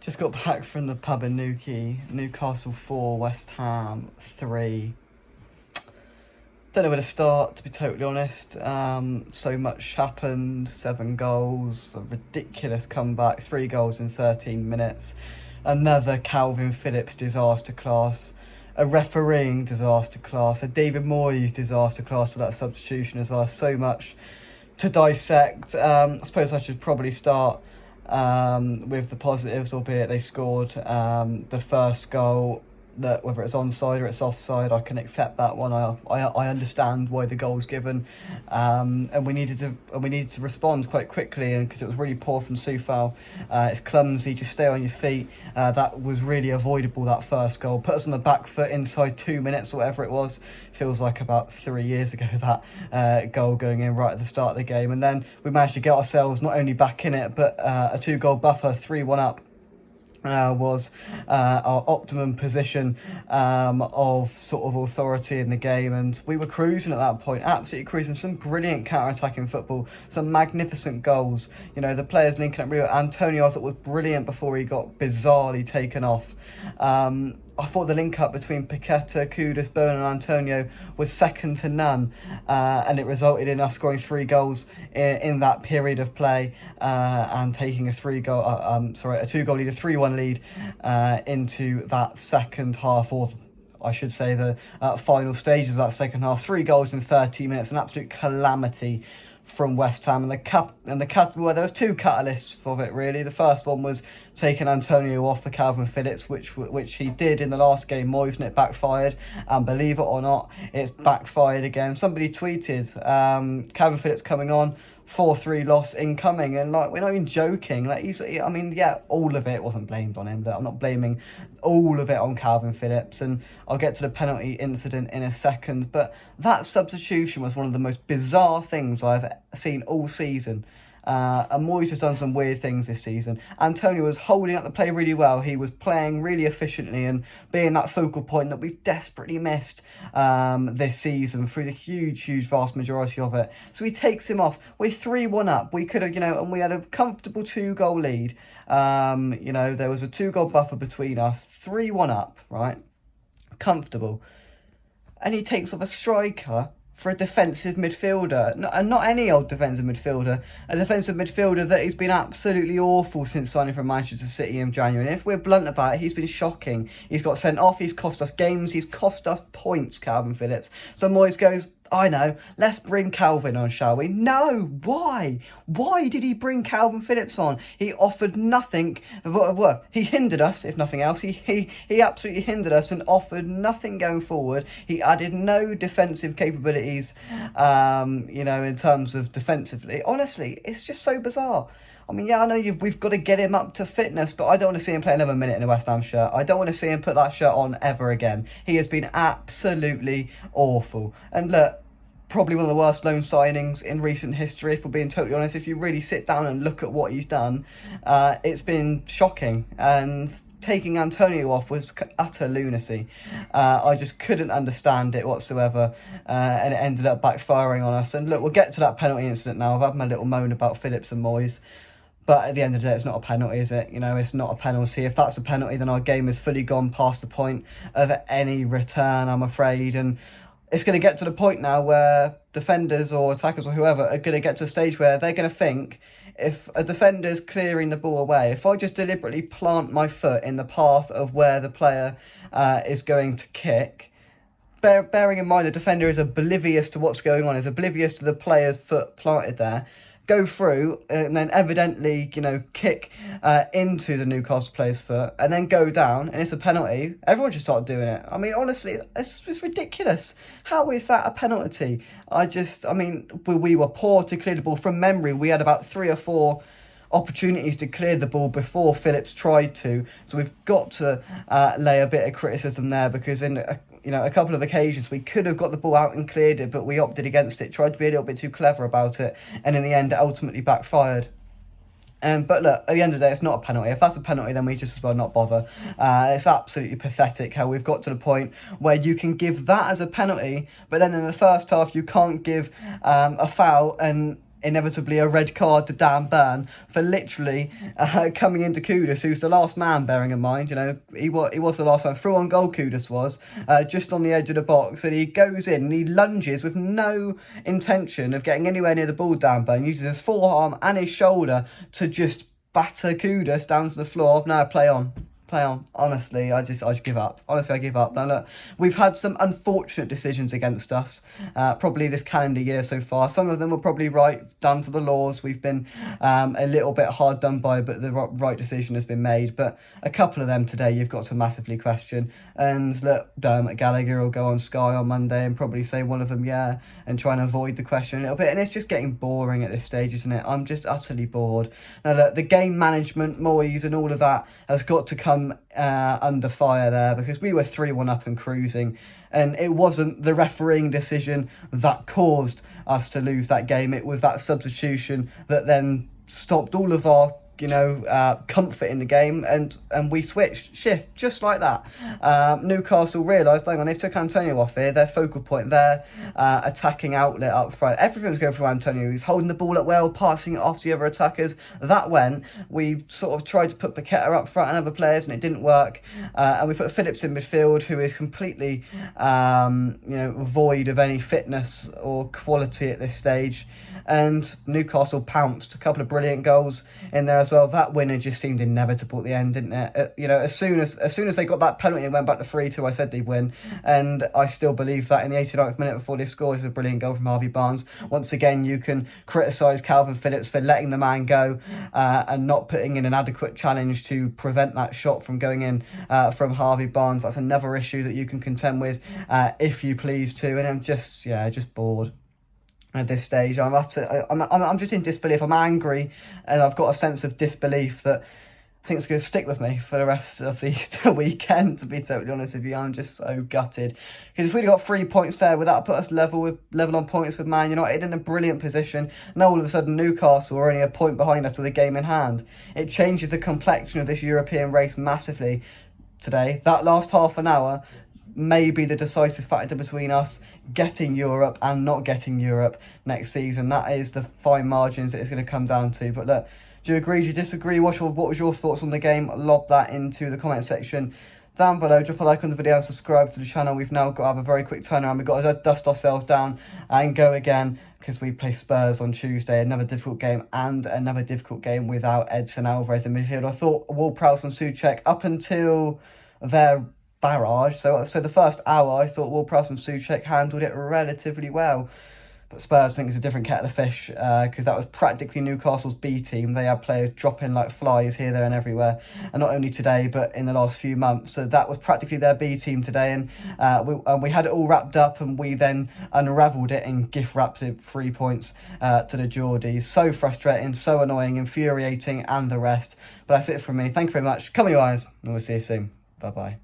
Just got back from the pub in Newcastle 4, West Ham 3. Don't know where to start, to be totally honest. So much happened, 7 goals, a ridiculous comeback, 3 goals in 13 minutes. Another Calvin Phillips disaster class, a refereeing disaster class, a David Moyes disaster class for that substitution as well. So much to dissect. I suppose I should probably start with the positives, albeit they scored the first goal. That whether it's onside or it's offside, I can accept that one. I understand why the goal's given, and we needed to respond quite quickly, and because it was really poor from Soufal. It's clumsy, just stay on your feet. That was really avoidable, that first goal. Put us on the back foot inside 2 minutes or whatever it was. Feels like about 3 years ago, that goal going in right at the start of the game, and then we managed to get ourselves not only back in it, but a 2-goal buffer, 3-1 up. Was our optimum position of sort of authority in the game, and we were cruising at that point, absolutely cruising. Some brilliant counter-attacking football, some magnificent goals. You know, the players linking up real. Antonio, I thought, was brilliant before he got bizarrely taken off. I thought the link-up between Paqueta, Kudus, Bowen and Antonio was second to none, and it resulted in us scoring 3 goals in that period of play, and taking a 2-goal lead, a 3-1 lead into that second half, or I should say the final stages of that second half. 3 goals in 30 minutes, an absolute calamity from West Ham, and well, there was 2 catalysts for it really. The first one was taking Antonio off for Calvin Phillips, which he did in the last game, Moyes, and it backfired. And believe it or not, it's backfired again. Somebody tweeted Calvin Phillips coming on, 4-3 loss incoming, and like, we're not even joking. Like, all of it wasn't blamed on him. I'm not blaming all of it on Calvin Phillips, and I'll get to the penalty incident in a second. But that substitution was one of the most bizarre things I've seen all season. And Moyes has done some weird things this season. Antonio was holding up the play really well. He was playing really efficiently and being that focal point that we've desperately missed this season through the huge vast majority of it. So he takes him off. We're 3-1 up. We could have, and we had a comfortable 2-goal lead. There was a 2-goal buffer between us. 3-1 up, right? Comfortable. And he takes off a striker for a defensive midfielder, and not any old defensive midfielder, a defensive midfielder that has been absolutely awful since signing from Manchester City in January. And if we're blunt about it, he's been shocking. He's got sent off, he's cost us games, he's cost us points, Calvin Phillips. So Moyes goes, I know, let's bring Calvin on, shall we? No, why? Why did he bring Calvin Phillips on? He offered nothing. Well, he hindered us, if nothing else. He absolutely hindered us and offered nothing going forward. He added no defensive capabilities, in terms of defensively. Honestly, it's just so bizarre. I mean, I know we've got to get him up to fitness, but I don't want to see him play another minute in a West Ham shirt. I don't want to see him put that shirt on ever again. He has been absolutely awful. And look, probably one of the worst loan signings in recent history, if we're being totally honest. If you really sit down and look at what he's done, it's been shocking. And taking Antonio off was utter lunacy. I just couldn't understand it whatsoever, and it ended up backfiring on us. And look, we'll get to that penalty incident now. I've had my little moan about Phillips and Moyes, but at the end of the day, it's not a penalty, is it? It's not a penalty. If that's a penalty, then our game has fully gone past the point of any return, I'm afraid. And it's going to get to the point now where defenders or attackers or whoever are going to get to a stage where they're going to think, if a defender's clearing the ball away, if I just deliberately plant my foot in the path of where the player is going to kick, bearing in mind the defender is oblivious to what's going on, is oblivious to the player's foot planted there, go through and then evidently, kick into the Newcastle player's foot and then go down, and it's a penalty, everyone should start doing it. I mean, honestly, it's ridiculous. How is that a penalty? We were poor to clear the ball. From memory, we had about 3 or 4 opportunities to clear the ball before Phillips tried to. So we've got to lay a bit of criticism there, because in a couple of occasions we could have got the ball out and cleared it, but we opted against it, tried to be a little bit too clever about it, and in the end it ultimately backfired. But look, at the end of the day, it's not a penalty. If that's a penalty, then we just as well not bother. It's absolutely pathetic how we've got to the point where you can give that as a penalty, but then in the first half you can't give a foul and inevitably a red card to Dan Burn for literally coming into Kudus, who's the last man, bearing in mind, you know, he was the last man. Through on goal, Kudus was, just on the edge of the box, and he goes in and he lunges with no intention of getting anywhere near the ball, Dan Burn, uses his forearm and his shoulder to just batter Kudus down to the floor. No, play on. Honestly, I just give up. Honestly, I give up. Now look, we've had some unfortunate decisions against us, probably this calendar year so far. Some of them were probably right, down to the laws. We've been a little bit hard done by, but the right decision has been made. But a couple of them today you've got to massively question. And look, Dermot Gallagher will go on Sky on Monday and probably say one of them, yeah, and try and avoid the question a little bit. And it's just getting boring at this stage, isn't it? I'm just utterly bored. Now look, the game management, Moyes and all of that has got to come under fire there, because we were 3-1 up and cruising, and it wasn't the refereeing decision that caused us to lose that game. It was that substitution that then stopped all of our comfort in the game, and we switched shift just like that. Newcastle realised, hang on, they took Antonio off here, their focal point, their attacking outlet up front. Everything was going through Antonio. He's holding the ball up well, passing it off to the other attackers. That went. We sort of tried to put Paqueta up front and other players, and it didn't work. And we put Phillips in midfield, who is completely void of any fitness or quality at this stage. And Newcastle pounced. A couple of brilliant goals in there as well. That winner just seemed inevitable at the end, didn't it? As soon as they got that penalty and went back to 3-2, I said they'd win, and I still believe that. In the 89th minute before they scored, is a brilliant goal from Harvey Barnes. Once again, you can criticise Calvin Phillips for letting the man go and not putting in an adequate challenge to prevent that shot from going in from Harvey Barnes. That's another issue that you can contend with if you please to. And I'm just bored at this stage. I'm just in disbelief. I'm angry, and I've got a sense of disbelief that I think it's going to stick with me for the rest of the Easter weekend, to be totally honest with you. I'm just so gutted, because if we'd got 3 points there, would that put us level on points with Man United, in a brilliant position? Now all of a sudden Newcastle are only a point behind us with a game in hand. It changes the complexion of this European race massively today. That last half an hour may be the decisive factor between us getting Europe and not getting Europe next season. That is the fine margins that it's going to come down to. But look, do you agree, do you disagree? What was your thoughts on the game? Lob that into the comment section down below. Drop a like on the video and subscribe to the channel. We've now got to have a very quick turnaround. We've got to dust ourselves down and go again, because we play Spurs on Tuesday. Another difficult game, and another difficult game without Edson Alvarez in midfield. I thought Ward-Prowse and Souček, up until their barrage, so the first hour, I thought Ward-Prowse and Souček handled it relatively well. But Spurs, I think, is a different kettle of fish, because that was practically Newcastle's B team. They had players dropping like flies here, there and everywhere, and not only today but in the last few months. So that was practically their B team today, and we had it all wrapped up, and we then unravelled it and gift wrapped it 3 points to the Geordies. So frustrating, so annoying, infuriating, and the rest. But that's it from me. Thank you very much. Come on, you guys, and we'll see you soon. Bye bye.